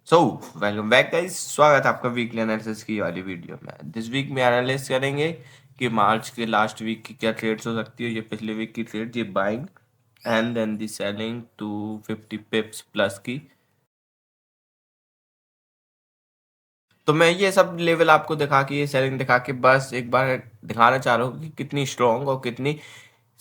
So welcome back guys, स्वागत है आपका वीकली एनालिसिस की वाली वीडियो में। दिस वीक में एनालिसिस करेंगे कि मार्च के लास्ट वीक की क्या ट्रेड्स हो सकती है। ये पिछले वीक की ट्रेड, ये buying and then the selling to 50 pips plus की। तो मैं ये सब लेवल आपको दिखा के, ये सेलिंग दिखा के बस एक बार दिखाना चाह रहा हूँ कि कितनी स्ट्रॉन्ग और कितनी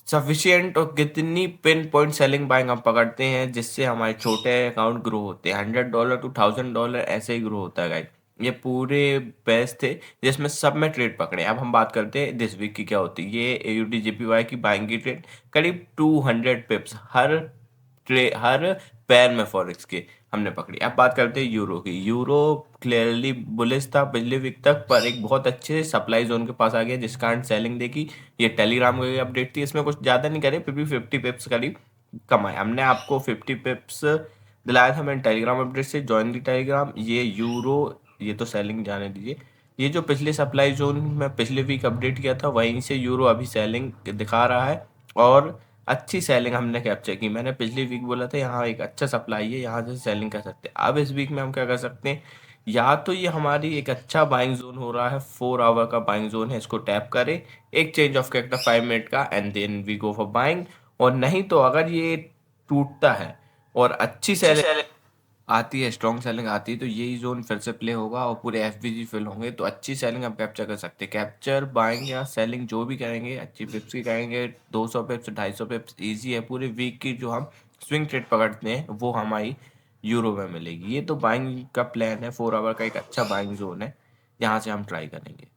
सफिशिएंट और कितनी पिन पॉइंट सेलिंग बाइंग हम पकड़ते हैं, जिससे हमारे छोटे अकाउंट ग्रो होते हैं। $100 to $1000 ऐसे ही ग्रो होता है गाइस। ये पूरे बेस थे जिसमें सब में ट्रेड पकड़े। अब हम बात करते हैं दिस वीक की क्या होती है। ये AUD JPY की बाइंग की ट्रेड करीब 200 पिप्स हर पैर में फॉरेक्स के हमने पकड़ी। अब बात करते हैं यूरो की। यूरो क्लियरली बुलिश था पिछले वीक तक, पर एक बहुत अच्छे सप्लाई जोन के पास आ गया, जिस कारण सेलिंग देखी। ये टेलीग्राम की अपडेट थी, इसमें कुछ ज़्यादा नहीं करे, फिर भी 50 पिप्स करीब कमाए हमने। आपको 50 पिप्स दिलाया था मैंने टेलीग्राम अपडेट से। Join the Telegram. ये यूरो, ये तो सेलिंग जाने दीजिए। ये जो पिछले सप्लाई जोन में पिछले वीक अपडेट किया था, वहीं से यूरो अभी सेलिंग दिखा रहा है और अच्छी सेलिंग हमने कैप्चर की। मैंने पिछली वीक बोला था यहाँ एक अच्छा सप्लाई है, यहाँ से सेलिंग कर सकते हैं। अब इस वीक में हम क्या कर सकते हैं, या तो ये हमारी एक अच्छा बाइंग जोन हो रहा है, 4 आवर का बाइंग जोन है, इसको टैप करें, एक चेंज ऑफ कैरेक्टर 5 मिनट का, and then we go for buying. और नहीं तो अगर ये टूटता है और अच्छी सेलिंग आती है, स्ट्रॉन्ग सेलिंग आती है, तो यही जोन फिर से प्ले होगा और पूरे FVG फिल होंगे, तो अच्छी सेलिंग हम कैप्चर कर सकते हैं। कैप्चर बाइंग या सेलिंग जो भी करेंगे, अच्छी पिप्स की करेंगे, 200 पिप्स 250 पिप्स ईजी है। पूरे वीक की जो हम स्विंग ट्रेड पकड़ते हैं वो हमारी यूरो में मिलेगी। ये तो बाइंग का प्लान है, 4 आवर का एक अच्छा बाइंग जोन है, यहाँ से हम ट्राई करेंगे।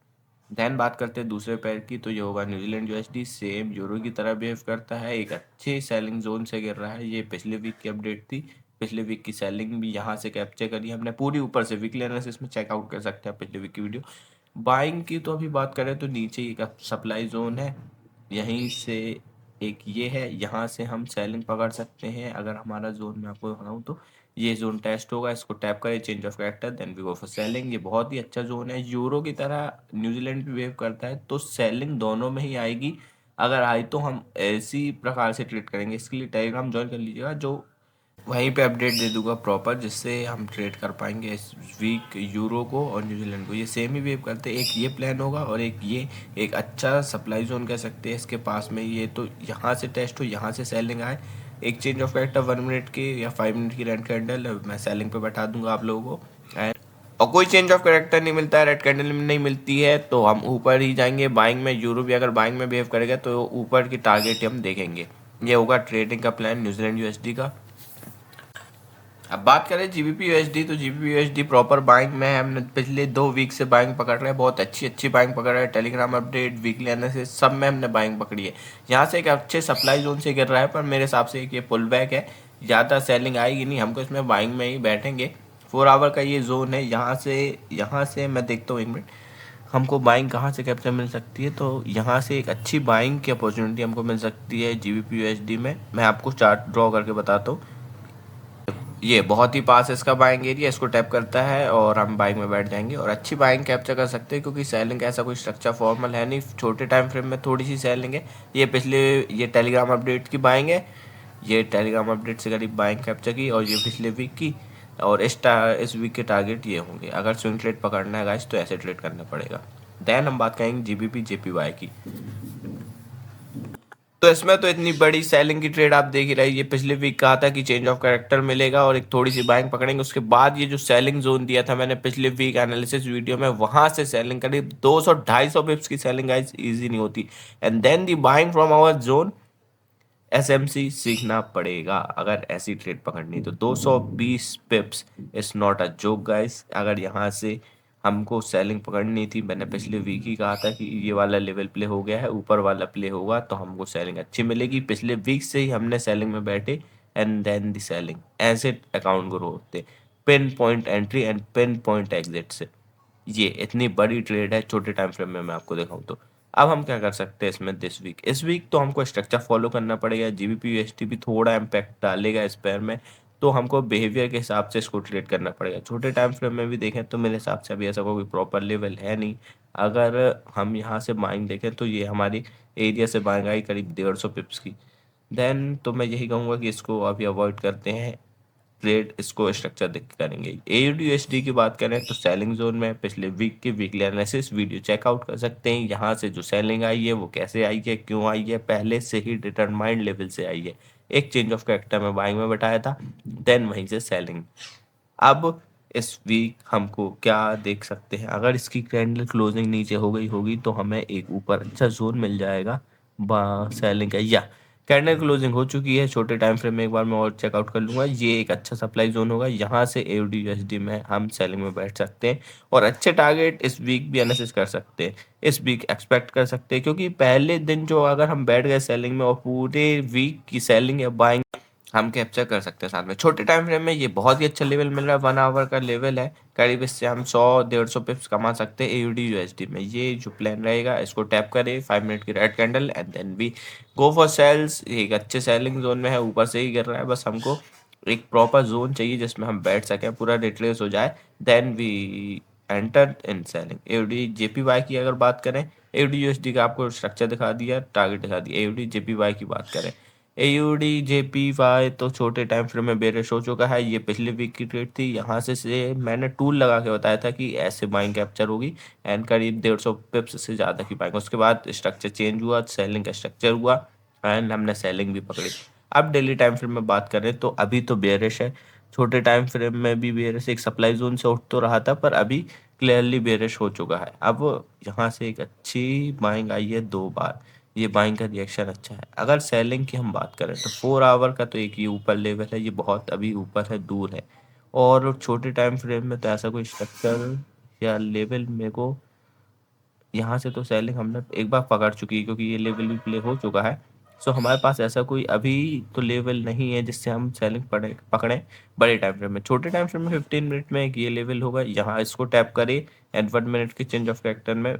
देन बात करते हैं दूसरे पैर की, तो ये होगा न्यूजीलैंड USD। सेम यूरो की तरह बिहेव करता है, एक अच्छे सेलिंग जोन से गिर रहा है। ये पिछले वीक की अपडेट थी, पिछले वीक की सेलिंग भी यहाँ से कैप्चर करी हमने पूरी ऊपर से। वीकली एनालिसिस में चेकआउट कर सकते हैं पिछले वीक की वीडियो। बाइंग की तो अभी बात करें तो नीचे एक सप्लाई जोन है, यहीं से एक ये है, यहाँ से हम सेलिंग पकड़ सकते हैं। अगर हमारा जोन मैं आपको दिखाऊँ तो ये जोन टेस्ट होगा, इसको टैप करें, change of character, then we go for selling. ये बहुत ही अच्छा जोन है, यूरो की तरह न्यूजीलैंड भी बिहेव करता है, तो सेलिंग दोनों में ही आएगी। अगर आई तो हम इसी प्रकार से ट्रेड करेंगे। इसके लिए टेलीग्राम ज्वाइन कर लीजिएगा, जो वहीं पे अपडेट दे दूंगा प्रॉपर, जिससे हम ट्रेड कर पाएंगे इस वीक यूरो को और न्यूजीलैंड को। ये सेम ही वेव करते हैं, एक ये प्लान होगा और एक ये, एक अच्छा सप्लाई जोन कह सकते हैं इसके पास में। ये तो यहाँ से टेस्ट हो, यहाँ से सेलिंग आए, एक चेंज ऑफ कैरेक्टर 1 मिनट की या 5 मिनट की रेड कैंडल मैं सेलिंग पे बैठा दूंगा आप लोगों को। और कोई चेंज ऑफ कैरेक्टर नहीं मिलता है, रेड कैंडल में नहीं मिलती है, तो हम ऊपर ही जाएंगे बाइंग में। यूरो भी अगर बाइंग में बिहेव करेगा तो ऊपर की टारगेट हम देखेंगे। ये होगा ट्रेडिंग का प्लान न्यूजीलैंड USD का। अब बात करें GBP USD, तो GBP USD प्रॉपर बाइंग में है। हमने पिछले 2 वीक से बाइंग पकड़ रहे हैं, बहुत अच्छी अच्छी बाइंग पकड़ रहे हैं। टेलीग्राम अपडेट, वीकली एनालिसिस, सब में हमने बाइंग पकड़ी है। यहाँ से एक अच्छे सप्लाई जोन से गिर रहा है, पर मेरे हिसाब से एक ये पुल बैक है, ज़्यादा सेलिंग आएगी नहीं, हमको इसमें बाइंग में ही बैठेंगे। 4 आवर का ये जोन है, यहाँ से मैं देखता हूँ 1 मिनट, हमको बाइंग कहाँ से कैप्चर मिल सकती है। तो यहाँ से एक अच्छी बाइंग की अपॉर्चुनिटी हमको मिल सकती है GBP USD में। मैं आपको चार्ट ड्रॉ करके बताता हूँ। ये बहुत ही पास है इसका बाइंग एरिया, इसको टैप करता है और हम बाइंग में बैठ जाएंगे और अच्छी बाइंग कैप्चर कर सकते हैं, क्योंकि सेलिंग ऐसा कोई स्ट्रक्चर फॉर्मल है नहीं, छोटे टाइम फ्रेम में थोड़ी सी सेलिंग है। ये टेलीग्राम अपडेट की बाइंग है, ये टेलीग्राम अपडेट से करीब बाइंग कैप्चर की, और ये पिछले वीक की। और इस वीक के टारगेट ये होंगे। अगर स्विंग ट्रेड पकड़ना है गाइस तो ऐसे ट्रेड करना पड़ेगा। देन हम बात करेंगे GBP JPY की। तो इसमें तो इतनी बड़ी सेलिंग की ट्रेड आप देख ही रहे, ये पिछले वीक कहा था कि चेंज ऑफ कैरेक्टर मिलेगा और एक थोड़ी सी बाइंग पकड़ेंगे। उसके बाद ये जो सेलिंग जोन दिया था मैंने पिछले वीक एनालिसिस वीडियो में, वहां से सेलिंग करीब 200-250 पिप्स की सेलिंग गाइस इजी नहीं होती। And then the buying from our zone. SMC सीखना पड़ेगा अगर ऐसी ट्रेड पकड़नी, तो 220 pips is not a joke guys. अगर यहाँ से हमको सेलिंग पकड़नी थी, मैंने पिछले वीक ही कहा था कि ये वाला लेवल प्ले हो गया है, ऊपर वाला प्ले होगा तो हमको सेलिंग अच्छी मिलेगी। पिछले वीक से ही हमने सेलिंग में बैठे, एंड देन दी सेलिंग, ऐसे अकाउंट ग्रो होते, pin point entry and pin point exit से। ये इतनी बड़ी ट्रेड है छोटे टाइम फ्रेम में मैं आपको दिखाऊं तो। अब हम क्या कर सकते हैं इसमें इस वीक तो हमको स्ट्रक्चर फॉलो करना पड़ेगा। GBP USD भी थोड़ा इम्पैक्ट डालेगा इस पेयर में, तो हमको बिहेवियर के हिसाब से इसको ट्रेड करना पड़ेगा। छोटे टाइम फ्रेम में भी देखें तो मेरे हिसाब से अभी ऐसा कोई प्रॉपर लेवल है नहीं। अगर हम यहाँ से बाइंग देखें तो ये हमारी एरिया से बाइंग आई करीब 150 पिप्स की। देन तो मैं यही कहूँगा कि इसको अभी अवॉइड करते हैं। ट्रेड इसको स्ट्रक्चर देख के करेंगे। AUD/USD की बात करें तो सेलिंग जोन में पिछले वीक की वीकली एनालिसिस वीडियो चेकआउट कर सकते हैं। यहाँ से जो सेलिंग आई है वो कैसे आई है, क्यों आई है, पहले से ही डिटरमाइंड लेवल से आई है। एक चेंज ऑफ कैरेक्टर में बाइंग में बताया था, देन वहीं से सेलिंग। अब इस वीक हमको क्या देख सकते हैं, अगर इसकी कैंडल क्लोजिंग नीचे हो गई होगी तो हमें एक ऊपर अच्छा जोन मिल जाएगा सेलिंग का। या कैंडल क्लोजिंग हो चुकी है, छोटे टाइम फ्रेम में एक बार मैं और चेकआउट कर लूंगा, ये एक अच्छा सप्लाई जोन होगा, यहाँ से AUD/USD में हम सेलिंग में बैठ सकते हैं और अच्छे टारगेट इस वीक भी एनालिसिस कर सकते हैं, इस वीक एक्सपेक्ट कर सकते हैं। क्योंकि पहले दिन जो अगर हम बैठ गए सेलिंग में और पूरे वीक की सेलिंग या बाइंग हम कैप्चर कर सकते हैं साथ में। छोटे टाइम फ्रेम में ये बहुत ही अच्छा लेवल मिल रहा है, 1 आवर का लेवल है, करीब इससे हम 100-150 पिप्स कमा सकते हैं AUD/USD में। ये जो प्लान रहेगा इसको टैप करें, 5 मिनट की red candle and then we go for sales. एक अच्छे सेलिंग जोन में है, ऊपर से ही गिर रहा है, बस हमको एक प्रॉपर जोन चाहिए जिसमें हम बैठ सकें, पूरा रिट्रेस हो जाए, then we enter in selling. AUD/JPY की अगर बात करें, AUD/USD का आपको स्ट्रक्चर दिखा दिया, टारगेट दिखा दिया। AUD/JPY की बात करें, AUD/JPY तो छोटे टाइम फ्रेम में बेरिश हो चुका है, ये पिछले वीक की ट्रेड थी। यहाँ से मैंने टूल लगा के बताया था कि ऐसे बाइंग कैप्चर होगी एंड करीब 150 पिप्स से ज़्यादा की बाइंग। उसके बाद स्ट्रक्चर चेंज हुआ, सेलिंग का स्ट्रक्चर हुआ एंड हमने सेलिंग भी पकड़ी। अब डेली टाइम फ्रेम में बात करें तो अभी तो बेरिश है, छोटे टाइम फ्रेम में भी बेरिश, एक सप्लाई जोन से उठ तो रहा था पर अभी क्लियरली बेरिश हो चुका है। अब यहाँ से एक अच्छी बाइंग आई है 2 बार, ये बाइंग का रिएक्शन अच्छा है। अगर सेलिंग की हम बात करें तो 4 आवर का तो एक ये ऊपर लेवल है, ये बहुत अभी ऊपर है, दूर है। और छोटे टाइम फ्रेम में तो ऐसा कोई स्ट्रक्चर या लेवल मेरे को यहाँ से तो सेलिंग हमने एक बार पकड़ चुकी है, क्योंकि ये लेवल भी प्ले हो चुका है। सो हमारे पास ऐसा कोई अभी तो लेवल नहीं है जिससे हम सेलिंग पकड़ें बड़े टाइम फ्रेम में। छोटे टाइम फ्रेम में 15 मिनट में एक ये लेवल होगा, यहाँ इसको टैप करें एंड 1 मिनट के चेंज ऑफ कैरेक्टर में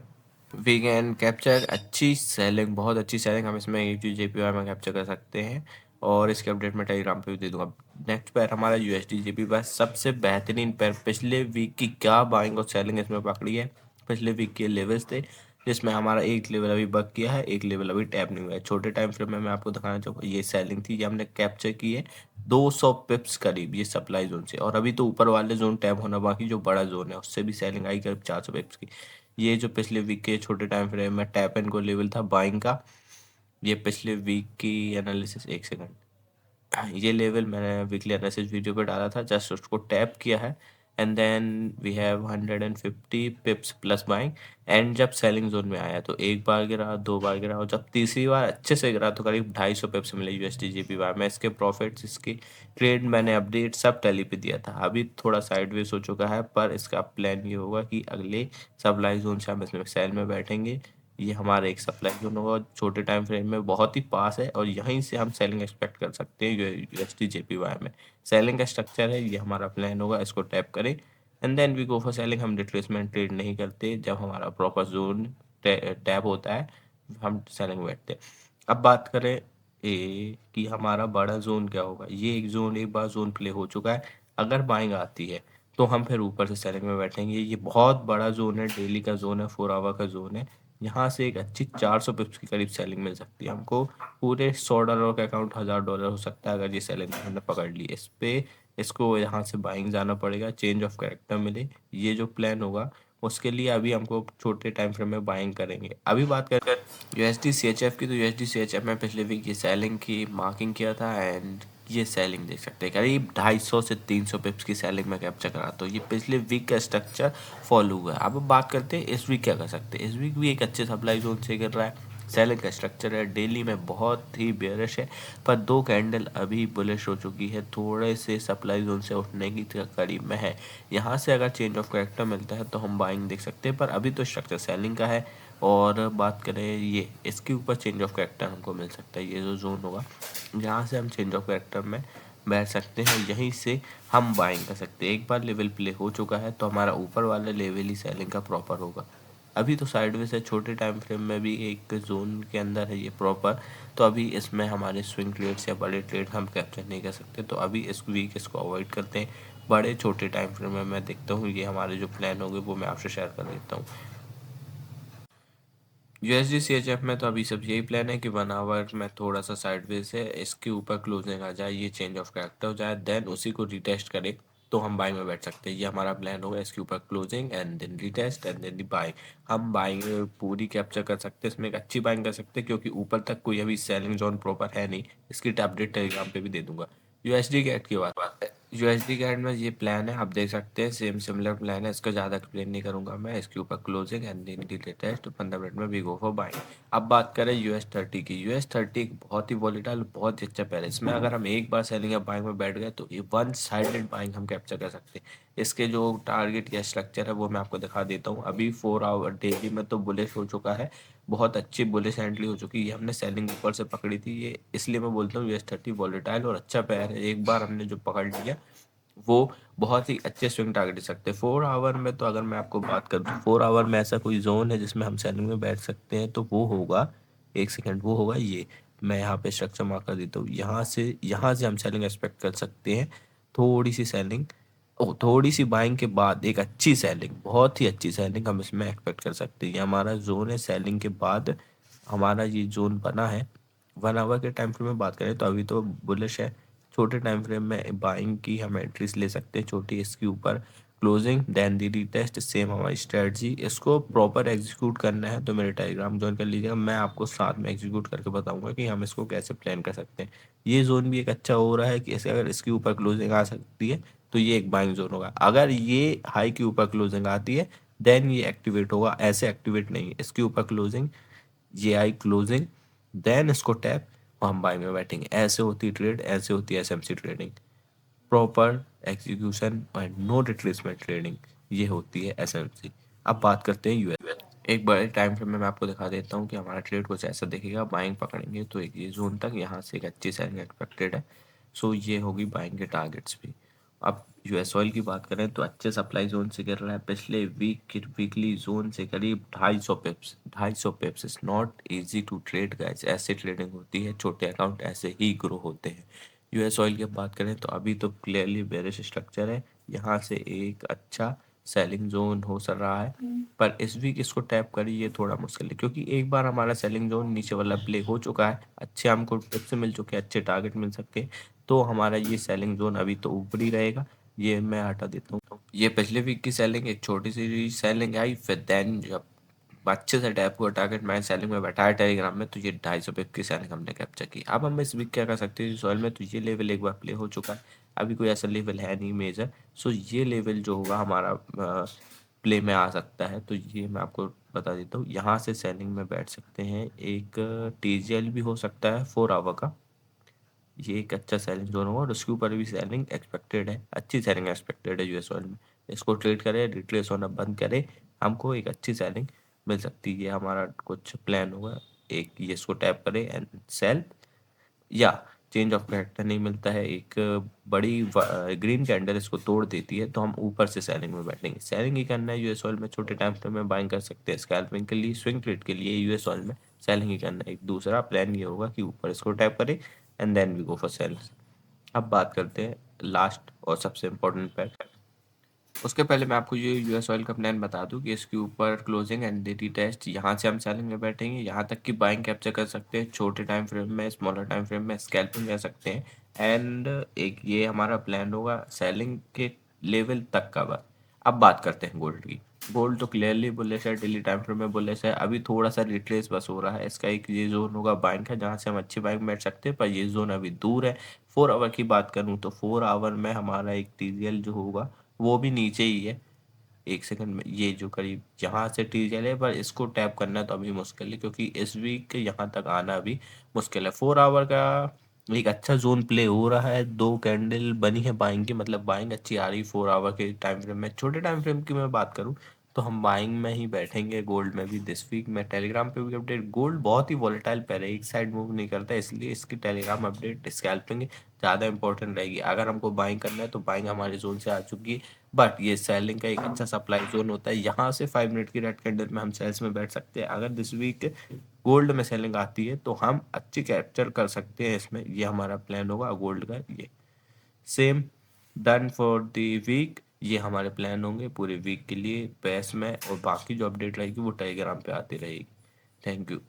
वी कैन कैप्चर अच्छी सेलिंग, बहुत अच्छी सेलिंग हम इसमें AUD/JPY में कैप्चर कर सकते हैं। और इसके अपडेट मैं टेलीग्राम पे भी दे दूंगा। नेक्स्ट पेयर हमारा USD/JPY, सबसे बेहतरीन पेयर। पिछले वीक की क्या बाइंग और सेलिंग इसमें पकड़ी है, पिछले वीक के लेवल्स थे जिसमें हमारा एक लेवल अभी बक किया है, एक लेवल अभी टैप नहीं हुआ है। छोटे टाइम फ्रेम में मैं आपको दिखाना चाहूँगा, ये सेलिंग थी, ये हमने कैप्चर की है 200 पिप्स करीब ये सप्लाई जोन से। और अभी तो ऊपर वाले जोन टैप होना बाकी, जो बड़ा जोन है उससे भी सेलिंग आई करीब 400 पिप्स की। ये जो पिछले वीक के छोटे टाइम फ्रेम में टैप एंड को लेवल था बाइंग का, ये पिछले वीक की एनालिसिस, एक सेकंड, ये लेवल मैंने वीकली एनालिसिस वीडियो पे डाला था, जस्ट उसको टैप किया है and then we have 150 pips plus buying. And जब सेलिंग जोन में आया तो एक बार गिरा, 2 बार गिरा, और जब तीसरी बार अच्छे से गिरा तो करीब 250 पिप्स मिले USD/JPY में। इसके प्रॉफिट्स, इसकी ट्रेड मैंने अपडेट सब टैली पे दिया था। अभी थोड़ा साइडवेज हो चुका है पर इसका प्लान ये होगा कि अगले सप्लाई जोन से हम इसमें सेल में बैठेंगे। ये हमारा एक सप्लाई जोन होगा, छोटे टाइम फ्रेम में बहुत ही पास है और यहीं से हम सेलिंग एक्सपेक्ट कर सकते हैं USD/JPY में। सेलिंग का स्ट्रक्चर है, ये हमारा प्लान होगा, इसको टैप करें and then we go for selling. हम रिट्रेसमेंट ट्रेड नहीं करते, जब हमारा प्रॉपर जोन टैप होता है हम सेलिंग बैठते हैं। अब बात करें कि हमारा बड़ा जोन क्या होगा। ये एक जोन, एक बार जोन प्ले हो चुका है, अगर बाइंग आती है तो हम फिर ऊपर से सेलिंग में बैठेंगे। ये बहुत बड़ा जोन है, डेली का जोन है, 4 आवर का जोन है, यहाँ से एक अच्छी 400 पिप्स की करीब सेलिंग मिल सकती है हमको। पूरे $100 का अकाउंट $1000 हो सकता है अगर ये सेलिंग हमने पकड़ ली। इस पे इसको यहाँ से बाइंग जाना पड़ेगा, चेंज ऑफ कैरेक्टर मिले, ये जो प्लान होगा उसके लिए अभी हमको छोटे टाइम फ्रेम में बाइंग करेंगे। अभी बात करें USD/CHF की, तो USD/CHF में पिछले वीक ये सेलिंग की मार्किंग किया था एंड ये सेलिंग देख सकते हैं, करीब 250 से 300 पिप्स की सेलिंग में कैप्चर करा, तो ये पिछले वीक का स्ट्रक्चर फॉलो हुआ है। अब बात करते हैं इस वीक क्या कर सकते हैं। इस वीक भी एक अच्छे सप्लाई जोन से गिर रहा है, सेलिंग का स्ट्रक्चर है, डेली में बहुत ही बेयरिश है पर 2 कैंडल अभी बुलिश हो चुकी है, थोड़े से सप्लाई जोन से उठने की करीब में है। यहाँ से अगर चेंज ऑफ कैरेक्टर मिलता है तो हम बाइंग देख सकते हैं, पर अभी तो स्ट्रक्चर सेलिंग का है। और बात करें ये, इसके ऊपर चेंज ऑफ कैरेक्टर हमको मिल सकता है, ये जो जोन होगा जहाँ से हम चेंज ऑफ कैरेक्टर में बैठ सकते हैं, यहीं से हम बाइंग कर सकते हैं। एक बार लेवल प्ले हो चुका है तो हमारा ऊपर वाला लेवल ही सेलिंग का प्रॉपर होगा। अभी तो साइडवेज है, छोटे टाइम फ्रेम में भी एक जोन के अंदर है ये प्रॉपर, तो अभी इसमें हमारे स्विंग ट्रेड्स या बड़े ट्रेड हम कैप्चर नहीं कर सकते, तो अभी इस वीक इसको अवॉइड करते हैं। बड़े छोटे टाइम फ्रेम में मैं देखता हूँ ये हमारे जो प्लान होंगे वो मैं आपसे शेयर कर देता हूँ। यूएसडी सीएचएफ में तो अभी सब यही प्लान है कि 1 आवर में थोड़ा सा साइडवेज है, इसके ऊपर क्लोजिंग आ जाए, ये चेंज ऑफ कैरेक्टर हो जाए, देन उसी को रिटेस्ट करे तो हम बाइंग में बैठ सकते हैं। ये हमारा प्लान होगा, इसके ऊपर closing and then retest and then the buying. हम बाइंग पूरी कैप्चर कर सकते हैं, इसमें एक अच्छी बाइंग कर सकते हैं क्योंकि ऊपर तक कोई अभी सेलिंग जोन प्रॉपर है नहीं। इसकी अपडेट टेलीग्राम पे भी दे दूंगा। यूएसडी कैट की बात है, यूएसडी कैट में ये प्लान है, आप देख सकते हैं सेम सिमिलर प्लान है, इसका ज़्यादा एक्सप्लेन नहीं करूंगा मैं। इसके ऊपर closing and then the test 15 minute में वी गो फॉर बाइंग। अब बात करें US30 की। US30 एक बहुत ही वॉलीटाइल, बहुत ही अच्छा पैर है। इसमें अगर हम एक बार सेलिंग या बाइंग में बैठ गए तो ये वन साइडेड बाइंग हम कैप्चर कर सकते हैं। इसके जो टारगेट या स्ट्रक्चर है वो मैं आपको दिखा देता हूँ। अभी 4 आवर डेली में तो बुलिश हो चुका है, बहुत अच्छी बुलिश एंट्री हो चुकी है। ये हमने सेलिंग ऊपर से पकड़ी थी, ये इसलिए मैं बोलता हूँ US30 वॉलीटाइल और अच्छा पैर है। एक बार हमने जो पकड़ लिया वो बहुत ही अच्छे स्विंग टारगेट दे सकते हैं। 4 आवर में तो अगर मैं आपको बात करूँ तो 4 आवर में ऐसा कोई जोन है जिसमें हम सेलिंग में बैठ सकते हैं तो वो होगा, एक सेकेंड, वो होगा ये। मैं यहाँ पे स्ट्रक्चर मार्क कर देता हूँ, यहाँ से हम सेलिंग एक्सपेक्ट कर सकते हैं। थोड़ी सी सेलिंग, ओ थोड़ी सी बाइंग के बाद एक अच्छी सेलिंग, बहुत ही अच्छी सेलिंग हम इसमें एक्सपेक्ट कर सकते हैं। ये हमारा जोन है, सेलिंग के बाद हमारा ये जोन बना है। 1 आवर के टाइम फ्रेम में बात करें तो अभी तो बुलिश है। छोटे टाइम फ्रेम में बाइंग की हम एंट्रीज ले सकते हैं छोटी, इसके ऊपर closing then the test, same हमारी स्ट्रेटजी। इसको प्रॉपर एग्जीक्यूट करना है तो मेरे टेलीग्राम ज्वाइन कर लीजिएगा, मैं आपको साथ में एग्जीक्यूट करके बताऊंगा कि हम इसको कैसे प्लान कर सकते हैं। ये जोन भी एक अच्छा हो रहा है कि इसे अगर इसके ऊपर क्लोजिंग आ सकती है तो ये एक बाइंग जोन होगा। अगर ये हाई के ऊपर क्लोजिंग आती है देन ये एक्टिवेट होगा, ऐसे एक्टिवेट नहीं है। इसके ऊपर क्लोजिंग, ये आई क्लोजिंग, देन इसको टैप और हम बाई में बैठेंगे। ऐसे होती ट्रेड, ऐसे होती है SMC trading, proper execution and no retracement trading, ये होती है एसएमसी। अब बात करते हैं यूएस। एक बड़े टाइम फ्रेम में मैं आपको दिखा देता हूँ कि हमारा ट्रेड कुछ ऐसा दिखेगा। बाइंग पकड़ेंगे तो एक ये जोन तक, यहाँ से एक अच्छी सेलिंग एक्सपेक्टेड है। सो ये होगी बाइंग के टारगेट्स भी। अब यूएस ऑयल की बात करें तो अच्छे सप्लाई जोन से गिर रहा है, पिछले वीकली जोन से करीब 250 pips. 250 pips is not easy to trade guys, ऐसे ट्रेडिंग होती है, छोटे अकाउंट ऐसे ही ग्रो होते हैं। यूएस ऑयल की बात करें तो अभी तो क्लियरली बेरिश स्ट्रक्चर है, यहाँ से एक अच्छा सेलिंग जोन हो सक रहा है। पर इस वीक इसको टैप करी ये थोड़ा मुश्किल है क्योंकि एक बार हमारा सेलिंग जोन नीचे वाला प्ले हो चुका है, अच्छे हमको टिप्स मिल चुके हैं, अच्छे टारगेट मिल सकते हैं। तो हमारा ये सेलिंग जोन अभी तो ऊपर ही रहेगा, ये मैं हटा देता हूँ। ये पिछले वीक की सेलिंग, एक छोटी सी सेलिंग आई, फिर देन जब अच्छे से टैप हुआ टारगेट, मैं सेलिंग में बैठाया टेलीग्राम में तो ये 250 पिप की सेलिंग हमने कैप्चर की। अब हम इस वीक क्या कर सकते हैं सॉइल में, तो ये लेवल एक बार प्ले हो चुका है, अभी कोई ऐसा लेवल है नहीं मेजर। सो ये लेवल जो होगा हमारा प्ले में आ सकता है, तो ये मैं आपको बता देता हूँ। यहाँ से सेलिंग में बैठ सकते हैं, एक टीजीएल भी हो सकता है 4 आवर का, ये एक अच्छा सेलिंग जोन होगा और उसके ऊपर भी सेलिंग एक्सपेक्टेड है, अच्छी सेलिंग एक्सपेक्टेड है यूएस ऑयल में। इसको ट्रेड करें, रिट्रेस होना बंद करें, हमको एक अच्छी सेलिंग मिल सकती है। ये हमारा कुछ प्लान होगा, एक ये इसको टैप करें एंड सेल, या चेंज ऑफ कैरेक्टर नहीं मिलता है, एक बड़ी ग्रीन कैंडल इसको तोड़ देती है तो हम ऊपर से सेलिंग में बैठेंगे। सेलिंग ही करना है यूएस ऑयल में, छोटे टाइम फ्रेम में बाइंग कर सकते हैं स्कैल्पिंग के लिए, स्विंग ट्रेड के लिए यूएस ऑयल में सेलिंग ही करना है। एक दूसरा प्लान ये होगा कि ऊपर इसको टैप करें and then we go for sell. अब बात करते हैं लास्ट और सबसे इम्पोर्टेंट पैट। उसके पहले मैं आपको ये यूएस ऑयल का प्लान बता दूं कि इसके ऊपर क्लोजिंग एंड डेली टेस्ट, यहाँ से हम सेलिंग में बैठेंगे, यहाँ तक की बाइंग कैप्चर कर सकते हैं, छोटे टाइम फ्रेम में, स्मॉलर टाइम फ्रेम में स्कैल्पिंग कर सकते हैं। एंड एक ये हमारा प्लान होगा सेलिंग के लेवल तक का बस। अब बात करते हैं गोल्ड की। गोल्ड तो क्लियरली बुलिश है, डेली टाइम फ्रेम में बुलिश है, अभी थोड़ा सा रिट्रेस बस हो रहा है। इसका एक ये जोन होगा बाइंग का जहाँ से हम अच्छी बाइंग बैठ सकते हैं, पर ये जोन अभी दूर है। 4 आवर की बात करूँ तो 4 आवर में हमारा एक टीजीएल जो होगा वो भी नीचे ही है, एक सेकंड में ये जो करीब यहाँ से टीजीएल है, पर इसको टैप करना तो अभी मुश्किल है क्योंकि इस वीक यहाँ तक आना भी मुश्किल है। 4 आवर का एक अच्छा जोन प्ले हो रहा है, दो कैंडल बनी है बाइंग की, मतलब बाइंग अच्छी आ रही 4 आवर के टाइम फ्रेम में। छोटे टाइम फ्रेम की मैं बात करूँ तो हम बाइंग में ही बैठेंगे गोल्ड में भी दिस वीक। मैं टेलीग्राम पे भी अपडेट, गोल्ड बहुत ही वॉलेटाइल पैर है, एक साइड मूव नहीं करता, इसलिए इसकी टेलीग्राम अपडेट स्कैल्पिंग ज़्यादा इंपॉर्टेंट रहेगी। अगर हमको बाइंग करना है तो बाइंग हमारे जोन से आ चुकी है, बट ये सेलिंग का एक अच्छा सप्लाई जोन होता है, यहाँ से 5 मिनट की रेड कैंडल में हम सेल्स में बैठ सकते हैं। अगर दिस वीक गोल्ड में सेलिंग आती है तो हम अच्छी कैप्चर कर सकते हैं इसमें, ये हमारा प्लान होगा गोल्ड का। ये same done for the week, ये हमारे प्लान होंगे पूरे वीक के लिए पैस में, और बाकी जो अपडेट रहेगी वो टेलीग्राम पे आती रहेगी। Thank you.